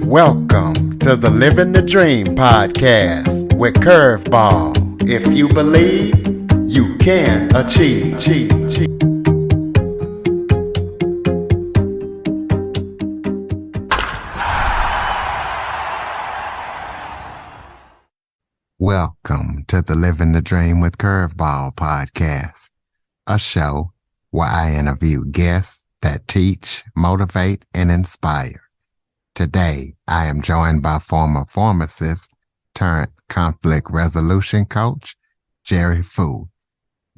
Welcome to the Living the Dream podcast with Curveball. If you believe, you can achieve. Welcome to the Living the Dream with Curveball podcast, a show where I interview guests that teach, motivate, and inspire. Today, I am joined by former pharmacist turned conflict resolution coach, Jerry Fu.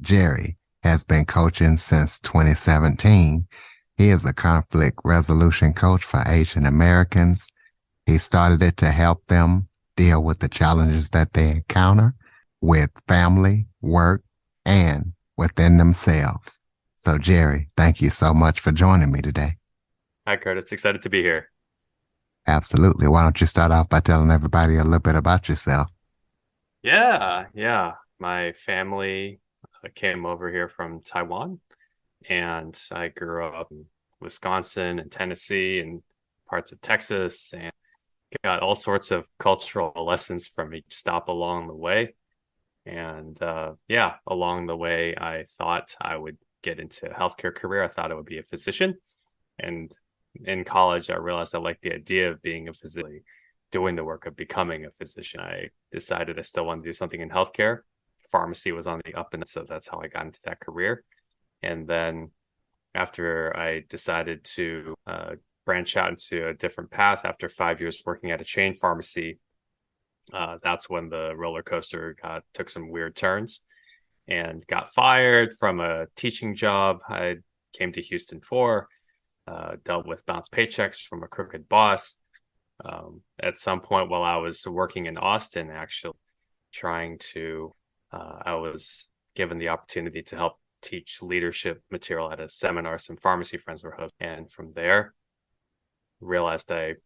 Jerry has been coaching since 2017. He is a conflict resolution coach for Asian Americans. He started it to help them deal with the challenges that they encounter with family, work, and within themselves. So, Jerry, thank you so much for joining me today. Hi, Curtis. Excited to be here. Absolutely. Why don't you start off by telling everybody a little bit about yourself? Yeah. My family came over here from Taiwan, and I grew up in Wisconsin and Tennessee and parts of Texas, and got all sorts of cultural lessons from each stop along the way. And along the way, I thought I would get into a healthcare career. I thought I would be a physician. And in college, I realized I liked the idea of being a physician, doing the work of becoming a physician. I decided I still wanted to do something in healthcare. Pharmacy was on the up and up, so that's how I got into that career. And then after I decided to branch out into a different path after 5 years working at a chain pharmacy, that's when the roller coaster took some weird turns and got fired from a teaching job I came to Houston for. Dealt with bounced paychecks from a crooked boss. At some point while I was working in Austin, actually I was given the opportunity to help teach leadership material at a seminar some pharmacy friends were hosting. And from there, realized I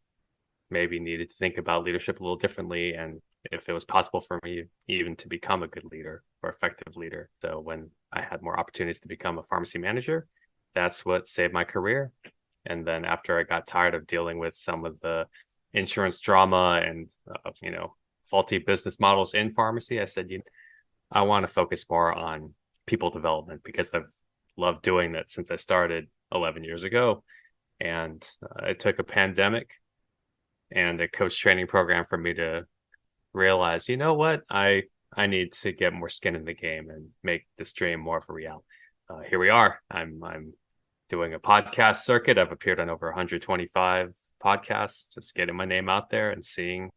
maybe needed to think about leadership a little differently, and if it was possible for me even to become a good leader or effective leader. So when I had more opportunities to become a pharmacy manager, that's what saved my career. And then after I got tired of dealing with some of the insurance drama and faulty business models in pharmacy, I said, I want to focus more on people development, because I've loved doing that since I started 11 years ago. And it took a pandemic and a coach training program for me to realize, you know what, I need to get more skin in the game and make this dream more of a reality. Here we are. I'm doing a podcast circuit. I've appeared on over 125 podcasts, just getting my name out there and seeing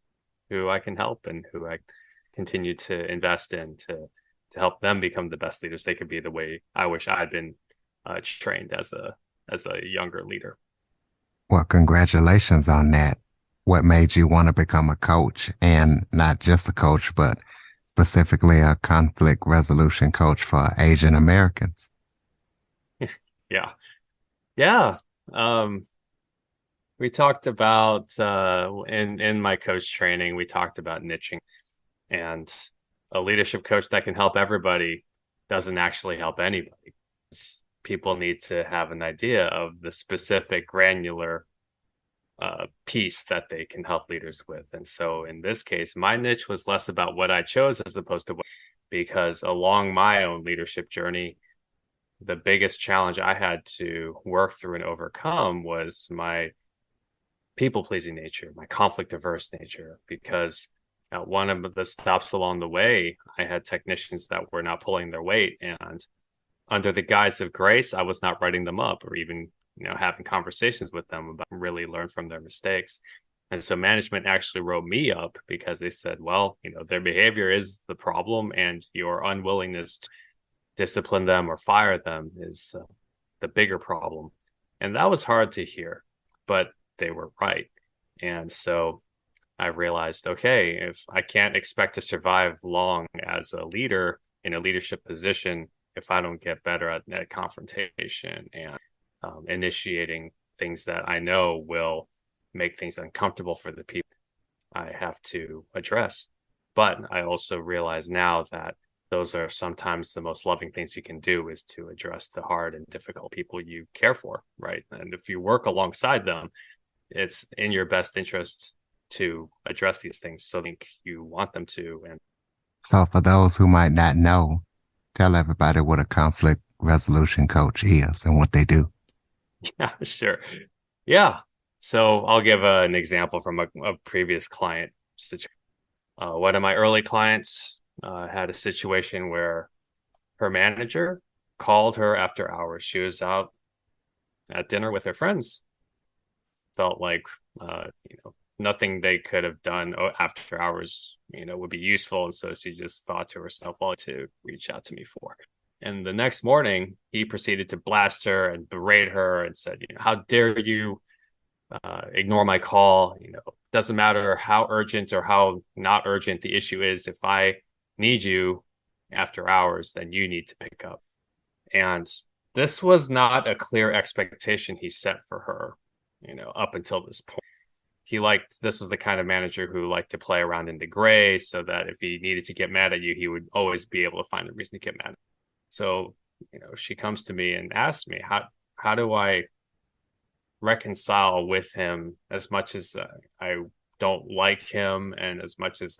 who I can help and who I continue to invest in to help them become the best leaders they could be, the way I wish I had been trained as a younger leader. Well, congratulations on that. What made you want to become a coach, and not just a coach, but specifically a conflict resolution coach for Asian Americans? Yeah. We talked about in my coach training, we talked about niching, and a leadership coach that can help everybody doesn't actually help anybody. People need to have an idea of the specific granular piece that they can help leaders with. And so in this case, my niche was less about what I chose as opposed to because along my own leadership journey, the biggest challenge I had to work through and overcome was my people-pleasing nature, my conflict-averse nature, because at one of the stops along the way, I had technicians that were not pulling their weight, and under the guise of grace, I was not writing them up or even having conversations with them about really learn from their mistakes. And so management actually wrote me up because they said, well, their behavior is the problem, and your unwillingness to discipline them or fire them is the bigger problem. And that was hard to hear, but they were right. And so I realized, okay, if I can't expect to survive long as a leader in a leadership position if I don't get better at confrontation and initiating things that I know will make things uncomfortable for the people I have to address. But I also realize now that those are sometimes the most loving things you can do, is to address the hard and difficult people you care for, right? And if you work alongside them, it's in your best interest to address these things. So I think you want them to. And So, for those who might not know, tell everybody what a conflict resolution coach is and what they do. yeah, sure. Yeah. So I'll give an example from a previous client situation. One of my early clients had a situation where her manager called her after hours. She was out at dinner with her friends. Felt like nothing they could have done after hours would be useful, and so she just thought to herself, well, to reach out to me for. And the next morning he proceeded to blast her and berate her and said, how dare you ignore my call. Doesn't matter how urgent or how not urgent the issue is. If I need you after hours, then you need to pick up. And this was not a clear expectation he set for her, up until this point. This is the kind of manager who liked to play around in the gray so that if he needed to get mad at you, he would always be able to find a reason to get mad. So, she comes to me and asks me, how do I reconcile with him, as much as I don't like him, and as much as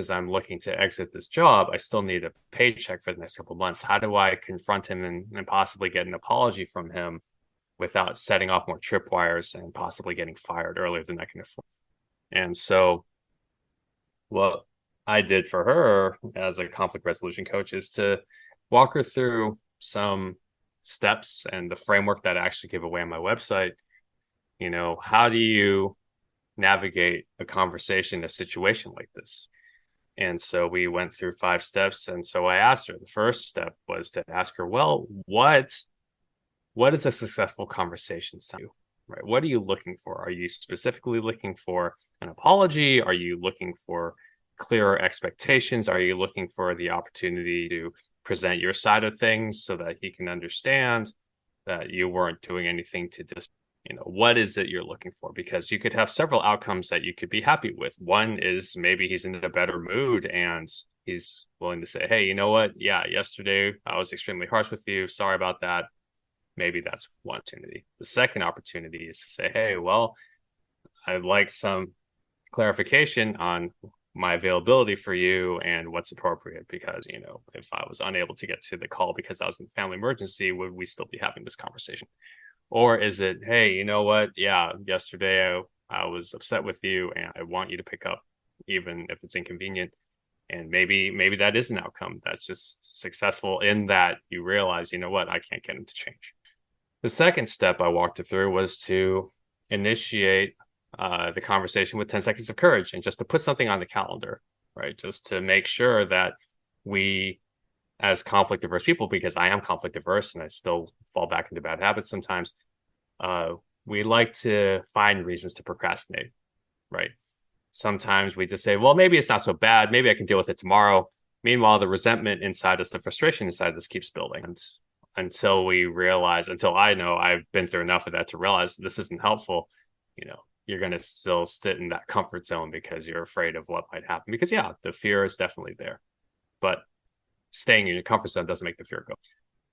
I'm looking to exit this job, I still need a paycheck for the next couple of months. How do I confront him and possibly get an apology from him without setting off more tripwires and possibly getting fired earlier than I can afford? And so what I did for her as a conflict resolution coach is to walk her through some steps and the framework that I actually give away on my website. How do you navigate a conversation, a situation like this? And so we went through 5 steps. And so I asked her, the first step was to ask her, well, what is a successful conversation to you, right? What are you looking for? Are you specifically looking for an apology? Are you looking for clearer expectations? Are you looking for the opportunity to present your side of things so that he can understand that you weren't doing anything to just, what is it you're looking for? Because you could have several outcomes that you could be happy with. One is maybe he's in a better mood and he's willing to say, hey, you know what? Yeah, yesterday I was extremely harsh with you. Sorry about that. Maybe that's one opportunity. The second opportunity is to say, hey, well, I'd like some clarification on my availability for you and what's appropriate, because if I was unable to get to the call because I was in a family emergency, would we still be having this conversation? Or is it, hey, you know what, yeah, yesterday I was upset with you and I want you to pick up even if it's inconvenient. And maybe that is an outcome that's just successful in that you realize, you know what, I can't get him to change. The second step I walked her through was to initiate the conversation with 10 seconds of courage, and just to put something on the calendar, right? Just to make sure that we, as conflict averse people, because I am conflict averse and I still fall back into bad habits sometimes, we like to find reasons to procrastinate, right? Sometimes we just say, well, maybe it's not so bad. Maybe I can deal with it tomorrow. Meanwhile, the resentment inside us, the frustration inside us keeps building. And until I know I've been through enough of that to realize this isn't helpful, you're going to still sit in that comfort zone because you're afraid of what might happen. Because, yeah, the fear is definitely there. But staying in your comfort zone doesn't make the fear go.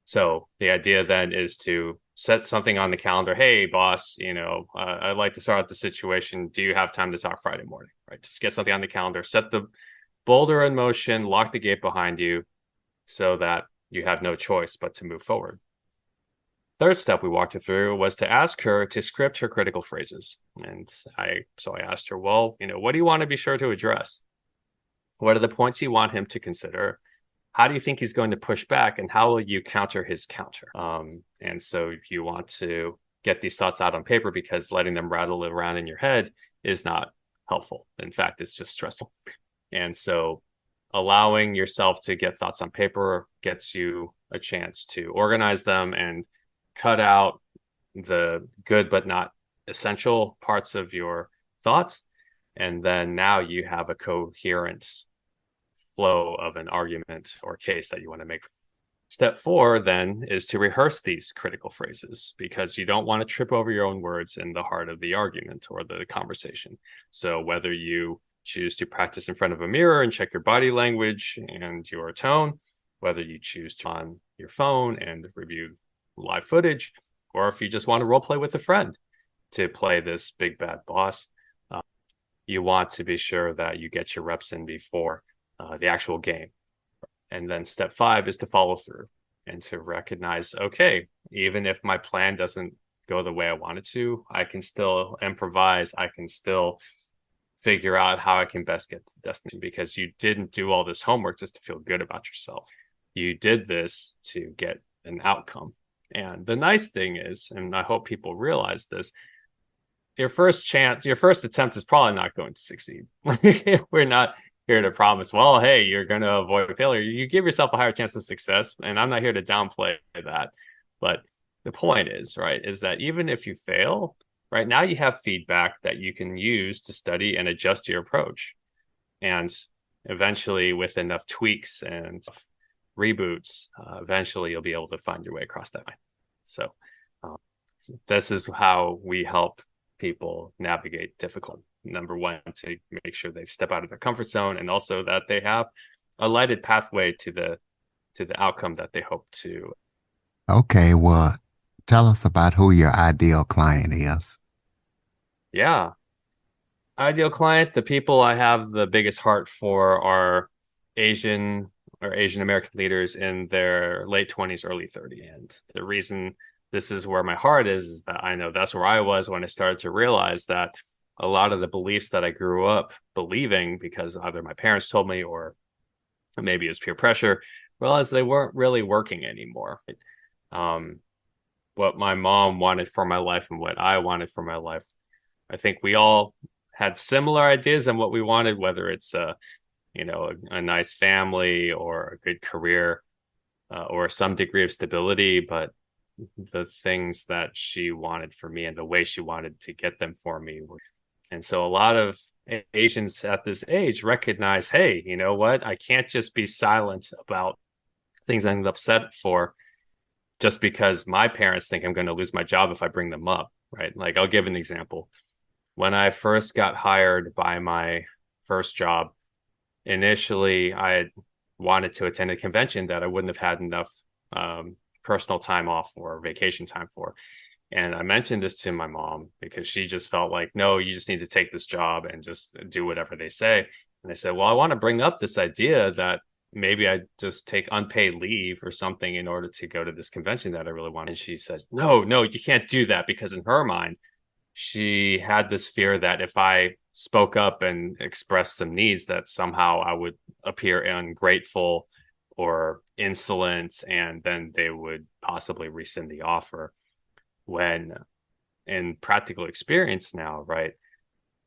So the idea then is to set something on the calendar. Hey, boss, I'd like to start out the situation. Do you have time to talk Friday morning? Right? Just get something on the calendar, set the boulder in motion, lock the gate behind you so that you have no choice but to move forward. Third step we walked her through was to ask her to script her critical phrases. And I asked her, well, what do you want to be sure to address? What are the points you want him to consider? How do you think he's going to push back, and how will you counter his counter? And so you want to get these thoughts out on paper, because letting them rattle around in your head is not helpful. In fact, it's just stressful. And so allowing yourself to get thoughts on paper gets you a chance to organize them and cut out the good but not essential parts of your thoughts. And then now you have a coherent flow of an argument or case that you want to make. Step 4 then is to rehearse these critical phrases, because you don't want to trip over your own words in the heart of the argument or the conversation. So whether you choose to practice in front of a mirror and check your body language and your tone, whether you choose to on your phone and review live footage, or if you just want to role play with a friend, to play this big bad boss, you want to be sure that you get your reps in before the actual game. And then step 5 is to follow through and to recognize, okay, even if my plan doesn't go the way I want it to, I can still improvise. I can still figure out how I can best get to the destination, because you didn't do all this homework just to feel good about yourself. You did this to get an outcome. And the nice thing is, and I hope people realize this, your first attempt is probably not going to succeed. We're not here to promise, well, hey, you're going to avoid failure. You give yourself a higher chance of success. And I'm not here to downplay that. But the point is, right, is that even if you fail, right now you have feedback that you can use to study and adjust your approach. And eventually, with enough tweaks and reboots, eventually you'll be able to find your way across that line. So this is how we help people navigate difficult. Number 1, to make sure they step out of their comfort zone, and also that they have a lighted pathway to the outcome that they hope to. Okay, well, tell us about who your ideal client is. Yeah. Ideal client, the people I have the biggest heart for are Asian American leaders in their late 20s, early 30s. And the reason this is where my heart is that I know that's where I was when I started to realize that a lot of the beliefs that I grew up believing, because either my parents told me or maybe it was peer pressure, realized they weren't really working anymore. What my mom wanted for my life and what I wanted for my life, I think we all had similar ideas on what we wanted, whether it's a nice family or a good career or some degree of stability. But the things that she wanted for me and the way she wanted to get them for me were. And so a lot of Asians at this age recognize, hey, you know what? I can't just be silent about things I'm upset for just because my parents think I'm going to lose my job if I bring them up, right? Like, I'll give an example. When I first got hired by my first job, initially I wanted to attend a convention that I wouldn't have had enough personal time off or vacation time for. And I mentioned this to my mom because she just felt like, no, you just need to take this job and just do whatever they say. And I said, well, I want to bring up this idea that maybe I just take unpaid leave or something in order to go to this convention that I really want. And she said, no, you can't do that, because in her mind, she had this fear that if I spoke up and expressed some needs, that somehow I would appear ungrateful or insolent, and then they would possibly rescind the offer. When in practical experience now, right,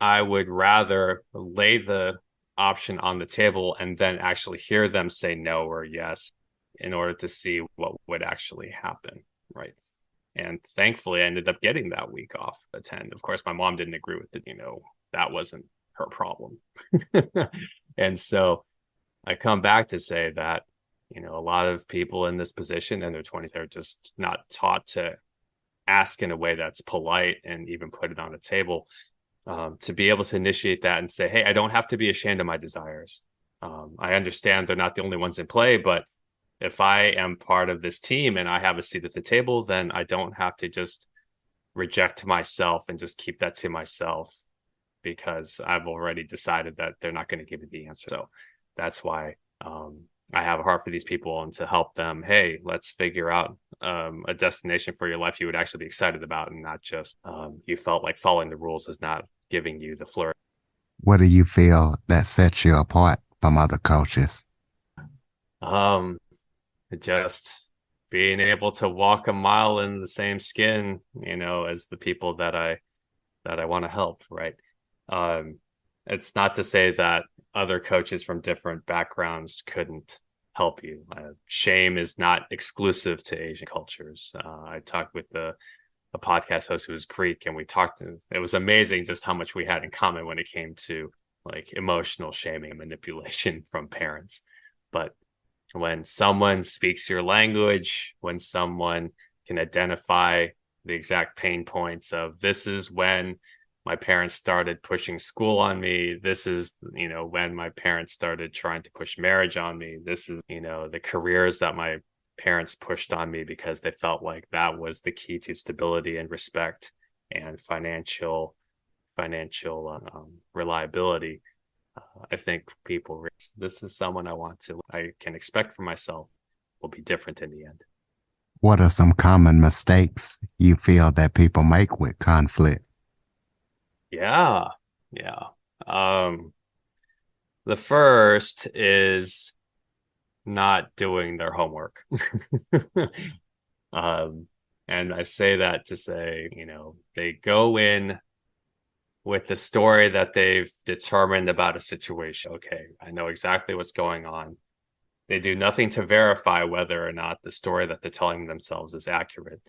I would rather lay the option on the table and then actually hear them say no or yes in order to see what would actually happen, right? And thankfully, I ended up getting that week off attend. Of course, my mom didn't agree with it. That wasn't her problem. And so I come back to say that, a lot of people in this position in their 20s, they're just not taught to ask in a way that's polite and even put it on the table, to be able to initiate that and say, hey, I don't have to be ashamed of my desires. I understand they're not the only ones in play, but if I am part of this team and I have a seat at the table, then I don't have to just reject myself and just keep that to myself because I've already decided that they're not going to give me the answer. So that's why I have a heart for these people and to help them. Hey, let's figure out a destination for your life you would actually be excited about, and not just you felt like following the rules is not giving you the flourish. What do you feel that sets you apart from other coaches? Just being able to walk a mile in the same skin, as the people that I want to help, right? It's not to say that other coaches from different backgrounds couldn't help you. Shame is not exclusive to Asian cultures. I talked with a podcast host who was Greek, and it was amazing just how much we had in common when it came to like emotional shaming and manipulation from parents. But when someone speaks your language, when someone can identify the exact pain points of, this is when my parents started pushing school on me. This is, when my parents started trying to push marriage on me. This is, the careers that my parents pushed on me because they felt like that was the key to stability and respect. and financial reliability. I think people, this is someone I can expect from myself will be different in the end. What are some common mistakes you feel that people make with conflict? Yeah. Yeah. Um, the first is not doing their homework. um, and I say that to say, they go in with the story that they've determined about a situation. Okay, I know exactly what's going on. They do nothing to verify whether or not the story that they're telling themselves is accurate.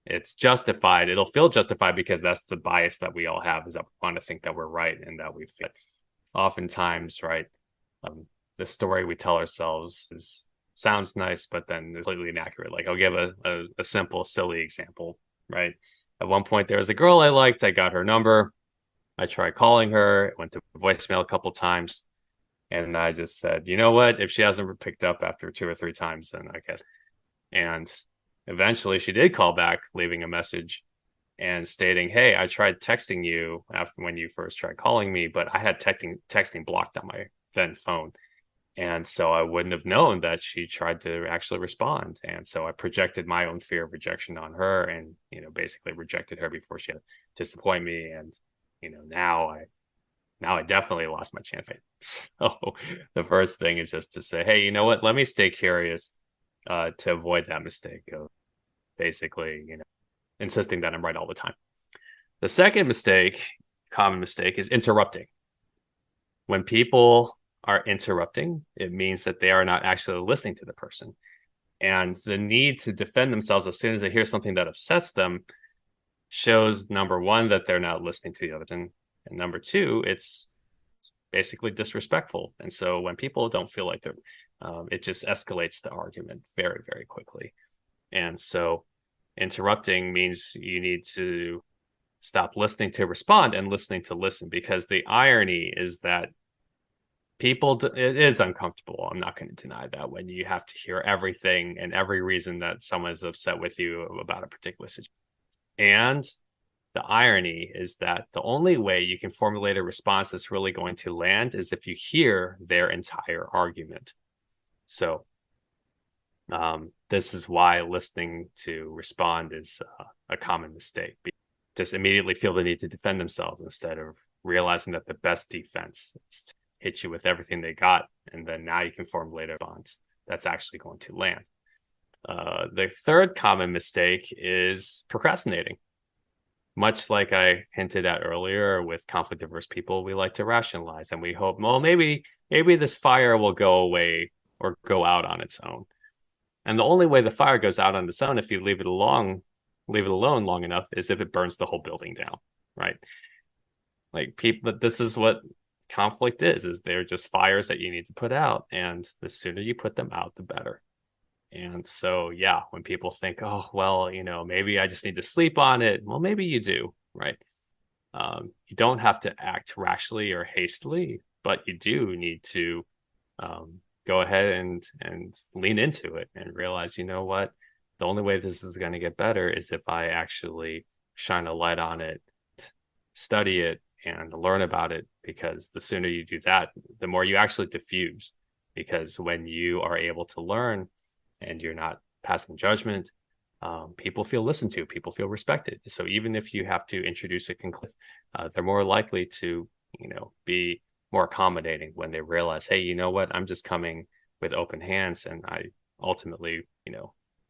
It's justified. It'll feel justified because that's the bias that we all have, is that we want to think that we're right and that we fit. Oftentimes, right, um, the story we tell ourselves sounds nice, but then it's completely inaccurate. Like I'll give a simple, silly example, right? At one point, there was a girl I liked. I got her number. I tried calling her. It went to voicemail a couple times. And I just said, you know what? If she hasn't picked up after 2 or 3 times, then I guess. And eventually she did call back, leaving a message and stating, hey, I tried texting you after when you first tried calling me, but I had texting blocked on my then phone. And so I wouldn't have known that she tried to actually respond. And so I projected my own fear of rejection on her and, basically rejected her before she had to disappoint me. And, now I definitely lost my chance. So the first thing is just to say, hey, you know what? Let me stay curious to avoid that mistake of basically, insisting that I'm right all the time. The second common mistake, is interrupting. When people are interrupting, it means that they are not actually listening to the person. And the need to defend themselves as soon as they hear something that upsets them shows, number one, that they're not listening to the other person. And number two, it's basically disrespectful. And so when people don't feel like it just escalates the argument very, very quickly. And so interrupting means you need to stop listening to respond and listening to listen, because the irony is that it is uncomfortable. I'm not going to deny that, when you have to hear everything and every reason that someone is upset with you about a particular situation. And the irony is that the only way you can formulate a response that's really going to land is if you hear their entire argument. So this is why listening to respond is a common mistake. Just immediately feel the need to defend themselves instead of realizing that the best defense is to hit you with everything they got, and then now you can formulate a response that's actually going to land. The third common mistake is procrastinating. Much like I hinted at earlier, with conflict averse people, we like to rationalize and we hope, well, maybe this fire will go away or go out on its own. And the only way the fire goes out on its own, if you leave it alone long enough, is if it burns the whole building down, right? Like people, this is what conflict is they're just fires that you need to put out. And the sooner you put them out, the better. And so, yeah, when people think, oh, well, maybe I just need to sleep on it. Well, maybe you do, right? You don't have to act rashly or hastily, but you do need to go ahead and lean into it and realize, you know what? The only way this is going to get better is if I actually shine a light on it, study it, and learn about it, because the sooner you do that, the more you actually diffuse. Because when you are able to learn and you're not passing judgment, people feel listened to, people feel respected. So even if you have to introduce a conclusion, they're more likely to, be more accommodating when they realize, hey, you know what, I'm just coming with open hands, and I ultimately,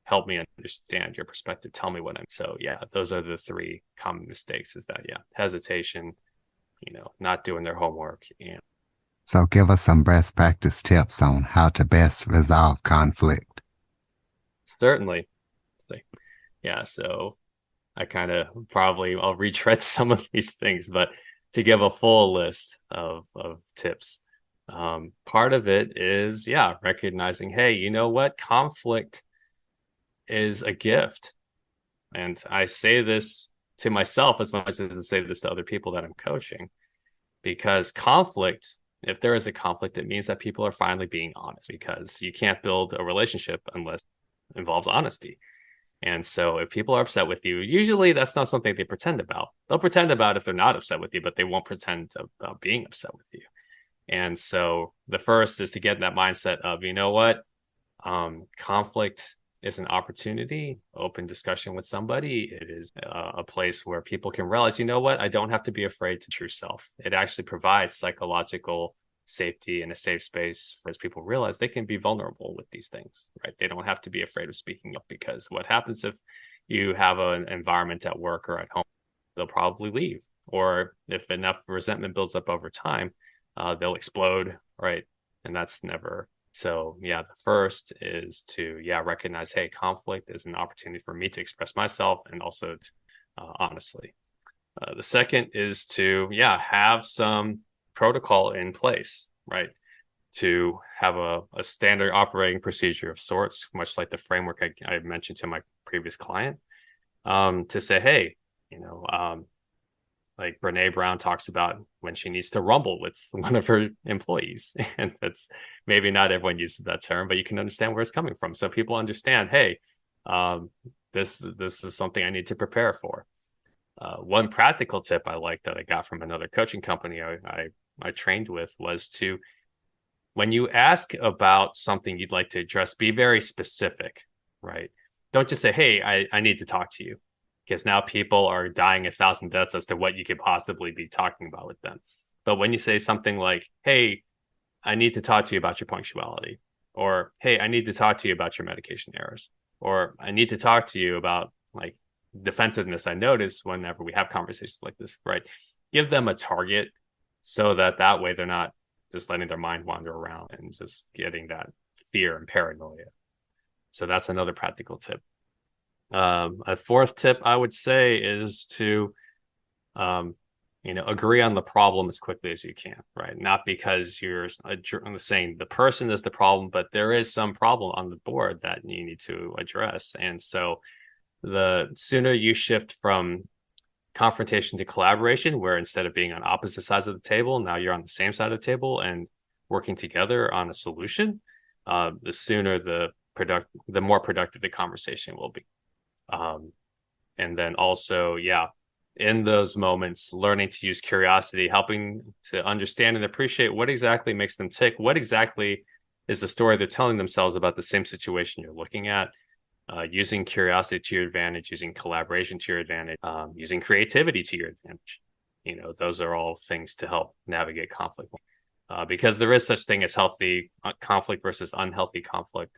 help me understand your perspective. Tell me what I'm. So yeah, those are the three common mistakes. Is that hesitation, not doing their homework, and So give us some best practice tips on how to best resolve conflict. certainly, yeah. So I kind of I'll retread some of these things, but to give a full list of tips, part of it is, recognizing, hey, you know what? Conflict is a gift. And I say this to myself as much as I say this to other people that I'm coaching, because if there is a conflict, it means that people are finally being honest, because you can't build a relationship unless it involves honesty. And so if people are upset with you, usually that's not something they pretend about. They'll pretend about if they're not upset with you, but they won't pretend about being upset with you. And so the first is to get in that mindset of, you know what, conflict is an opportunity, open discussion with somebody. It is a place where people can realize, you know what, I don't have to be afraid to true self. It actually provides psychological safety and a safe space for as people realize they can be vulnerable with these things, right? They don't have to be afraid of speaking up, because what happens if you have an environment at work or at home, they'll probably leave. Or if enough resentment builds up over time, they'll explode, right? And that's never. So yeah, the first is to recognize, hey, conflict is an opportunity for me to express myself, and also to, honestly. The second is to have some protocol in place, right? To have a standard operating procedure of sorts, much like the framework I mentioned to my previous client, to say, hey, like Brene Brown talks about when she needs to rumble with one of her employees. And that's maybe not everyone uses that term, but you can understand where it's coming from. So people understand, hey, this is something I need to prepare for. One practical tip I like that I got from another coaching company I trained with was to, when you ask about something you'd like to address, be very specific, right? Don't just say, hey, I need to talk to you, because now people are dying 1,000 deaths as to what you could possibly be talking about with them. But when you say something like, hey, I need to talk to you about your punctuality, or hey, I need to talk to you about your medication errors, or I need to talk to you about like defensiveness I notice whenever we have conversations like this, right? Give them a target so that way they're not just letting their mind wander around and just getting that fear and paranoia. So that's another practical tip. A fourth tip I would say is to, agree on the problem as quickly as you can, right? Not because you're saying the person is the problem, but there is some problem on the board that you need to address. And so the sooner you shift from confrontation to collaboration, where instead of being on opposite sides of the table, now you're on the same side of the table and working together on a solution, the sooner the more productive the conversation will be. And then also, in those moments, learning to use curiosity, helping to understand and appreciate what exactly makes them tick, what exactly is the story they're telling themselves about the same situation you're looking at, using curiosity to your advantage, using collaboration to your advantage, using creativity to your advantage. Those are all things to help navigate conflict, because there is such thing as healthy conflict versus unhealthy conflict.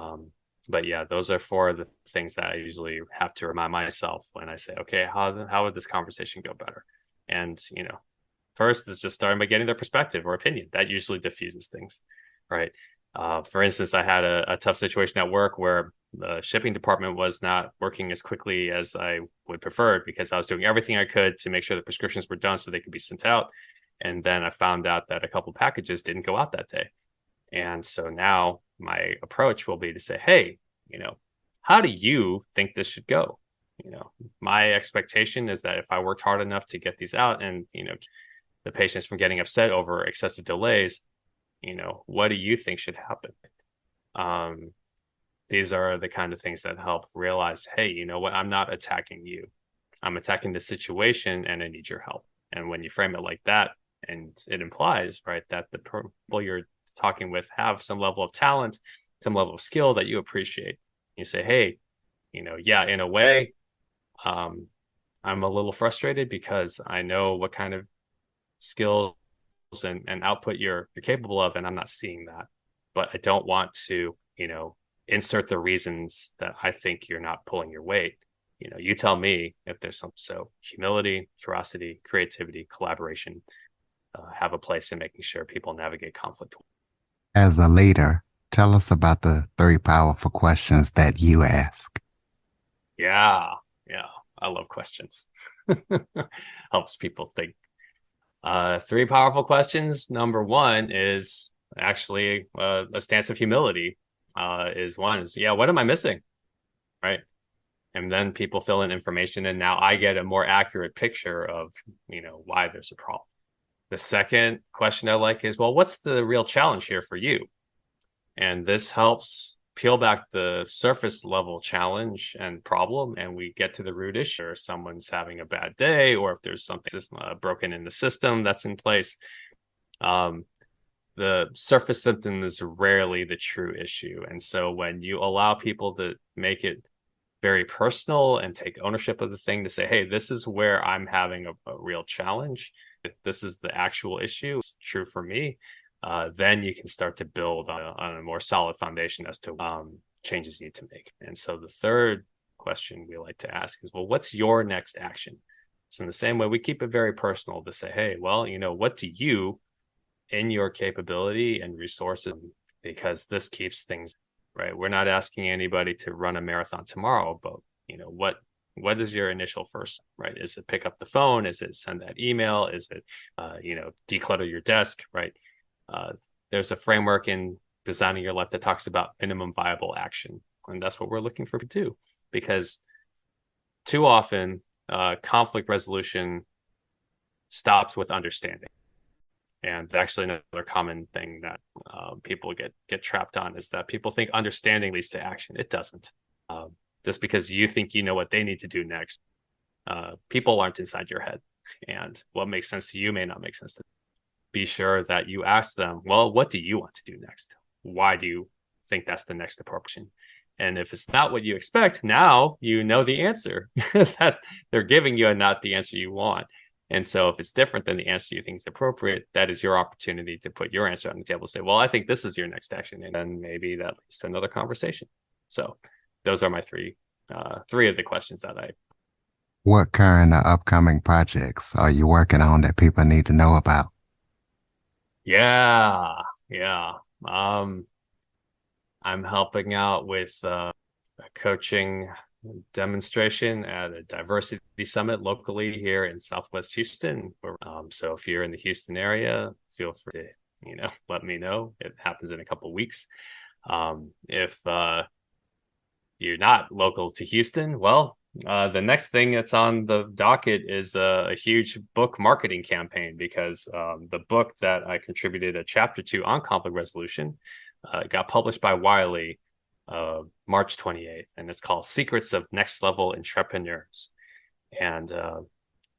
But those are four of the things that I usually have to remind myself when I say, okay, how would this conversation go better? And, first is just starting by getting their perspective or opinion. That usually diffuses things, right? For instance, I had a tough situation at work where the shipping department was not working as quickly as I would prefer, because I was doing everything I could to make sure the prescriptions were done so they could be sent out. And then I found out that a couple packages didn't go out that day. And so now my approach will be to say, hey, how do you think this should go? My expectation is that if I worked hard enough to get these out and, the patients from getting upset over excessive delays, what do you think should happen? These are the kind of things that help realize, hey, you know what? I'm not attacking you. I'm attacking the situation and I need your help. And when you frame it like that, and it implies, right, that the people you're talking with have some level of talent, some level of skill that you appreciate. You say, hey, in a way, I'm a little frustrated because I know what kind of skills and output you're capable of, and I'm not seeing that. But I don't want to, insert the reasons that I think you're not pulling your weight. You tell me if there's some. So humility, curiosity, creativity, collaboration have a place in making sure people navigate conflict. As a leader, tell us about the 3 powerful questions that you ask. Yeah. I love questions. Helps people think. 3 powerful questions. Number 1 is actually a stance of humility. What am I missing? Right. And then people fill in information, and now I get a more accurate picture of, why there's a problem. The second question I like is, well, what's the real challenge here for you? And this helps peel back the surface level challenge and problem, and we get to the root issue, or someone's having a bad day, or if there's something broken in the system that's in place. The surface symptom is rarely the true issue. And so when you allow people to make it very personal and take ownership of the thing, to say, hey, this is where I'm having a real challenge, if this is the actual issue, it's true for me, then you can start to build on a more solid foundation as to changes you need to make. And so the third question we like to ask is, well, what's your next action? So in the same way, we keep it very personal to say, hey, well, what do you in your capability and resources, because this keeps things right. We're not asking anybody to run a marathon tomorrow, but what is your initial first, right? Is it pick up the phone? Is it send that email? Is it declutter your desk, right? There's a framework in designing your life that talks about minimum viable action, and that's what we're looking for to do, because too often conflict resolution stops with understanding. And actually another common thing that people get trapped on is that people think understanding leads to action. It doesn't. Just because you think you know what they need to do next, people aren't inside your head. And what makes sense to you may not make sense to them. Be sure that you ask them, well, what do you want to do next? Why do you think that's the next appropriation? And if it's not what you expect, now you know the answer that they're giving you and not the answer you want. And so if it's different than the answer you think is appropriate, that is your opportunity to put your answer on the table. Say, well, I think this is your next action. And then maybe that leads to another conversation. So those are my three of the questions that I. What current or upcoming projects are you working on that people need to know about? Yeah. I'm helping out with a coaching demonstration at a diversity summit locally here in Southwest Houston. So if you're in the Houston area, feel free to let me know. It happens in a couple of weeks. If you're not local to Houston, well, the next thing that's on the docket is a huge book marketing campaign, because the book that I contributed a chapter to on conflict resolution got published by Wiley March 28th, and it's called Secrets of Next Level Entrepreneurs. And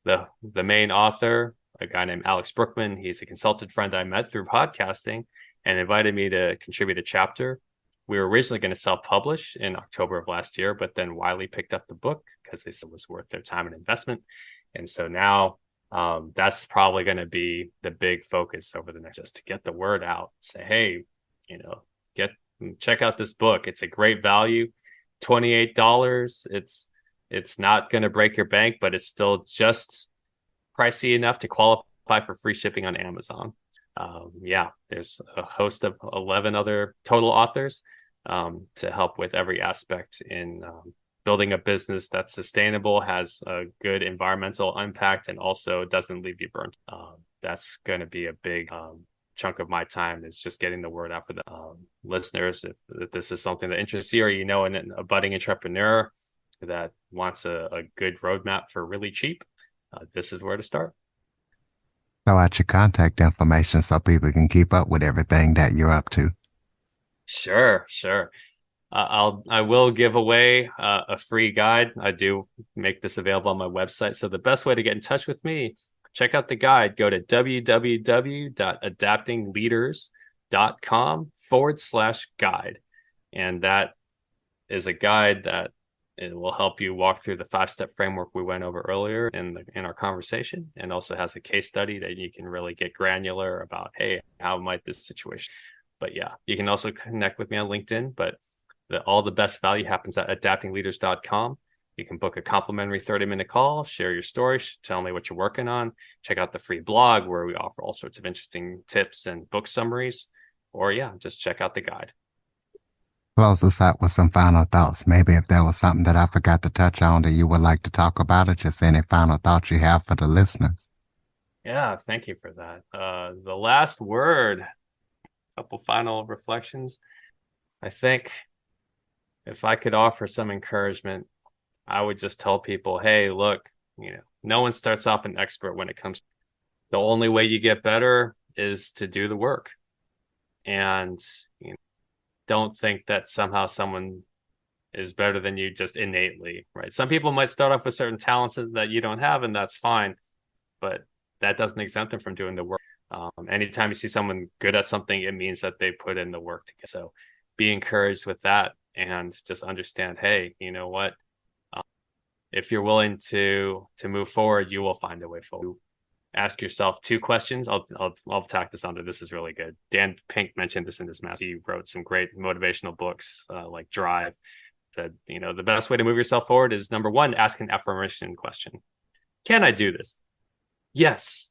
the main author, a guy named Alex Brookman, he's a consultant friend I met through podcasting and invited me to contribute a chapter. We were originally going to self-publish in October of last year, but then Wiley picked up the book because they said it was worth their time and investment. And so now that's probably going to be the big focus over the next, just to get the word out, say, hey, check out this book. It's a great value, $28. It's not going to break your bank, but it's still just pricey enough to qualify for free shipping on Amazon. There's a host of 11 other total authors to help with every aspect in building a business that's sustainable, has a good environmental impact, and also doesn't leave you burnt. That's going to be a big chunk of my time, is just getting the word out for the listeners. If this is something that interests you, or a budding entrepreneur that wants a good roadmap for really cheap, this is where to start. Throw out your contact information so people can keep up with everything that you're up to. Sure. I will give away a free guide. I do make this available on my website. So the best way to get in touch with me, check out the guide. Go to www.adaptingleaders.com/guide. And that is a guide that it will help you walk through the 5-step framework we went over earlier in our conversation, and also has a case study that you can really get granular about, hey, how might this situation. But yeah, you can also connect with me on LinkedIn, but all the best value happens at adaptingleaders.com. You can book a complimentary 30-minute call, share your story, tell me what you're working on, check out the free blog where we offer all sorts of interesting tips and book summaries, or just check out the guide. Close us out with some final thoughts. Maybe if there was something that I forgot to touch on that you would like to talk about, or just any final thoughts you have for the listeners. Yeah, thank you for that. The last word, a couple final reflections. I think if I could offer some encouragement, I would just tell people, hey, look, no one starts off an expert when it comes. The only way you get better is to do the work. And don't think that somehow someone is better than you just innately, right? Some people might start off with certain talents that you don't have, and that's fine, but that doesn't exempt them from doing the work. Anytime you see someone good at something, it means that they put in the work to get. So be encouraged with that, and just understand, hey, you know what? If you're willing to move forward, you will find a way forward. Ask yourself 2 questions. I'll tack this onto. This is really good. Dan Pink mentioned this in his master. He wrote some great motivational books like Drive. Said, the best way to move yourself forward is, number 1, ask an affirmation question. Can I do this? Yes.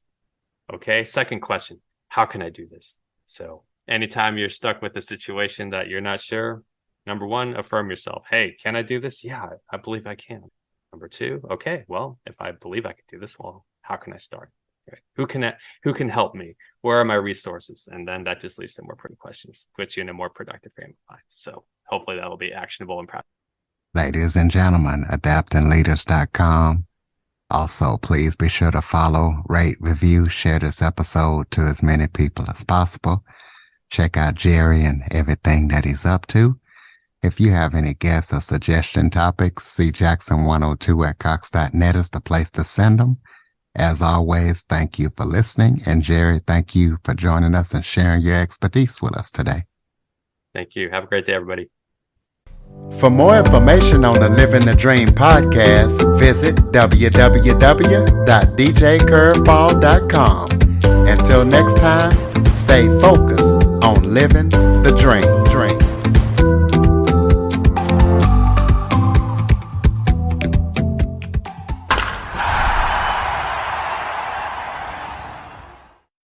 Okay. Second question, how can I do this? So anytime you're stuck with a situation that you're not sure, number 1, affirm yourself. Hey, can I do this? Yeah, I believe I can. Number 2, okay, well, if I believe I can do this, well, how can I start? Right. Who can help me? Where are my resources? And then that just leads to more pretty questions, puts you in a more productive frame of mind. So hopefully that'll be actionable and practical. Ladies and gentlemen, adaptingleaders.com. Also, please be sure to follow, rate, review, share this episode to as many people as possible. Check out Jerry and everything that he's up to. If you have any guests or suggestion topics, cjackson102 at cox.net is the place to send them. As always, thank you for listening. And Jerry, thank you for joining us and sharing your expertise with us today. Thank you. Have a great day, everybody. For more information on the Living the Dream podcast, visit www.djcurveball.com. Until next time, stay focused on living the dream.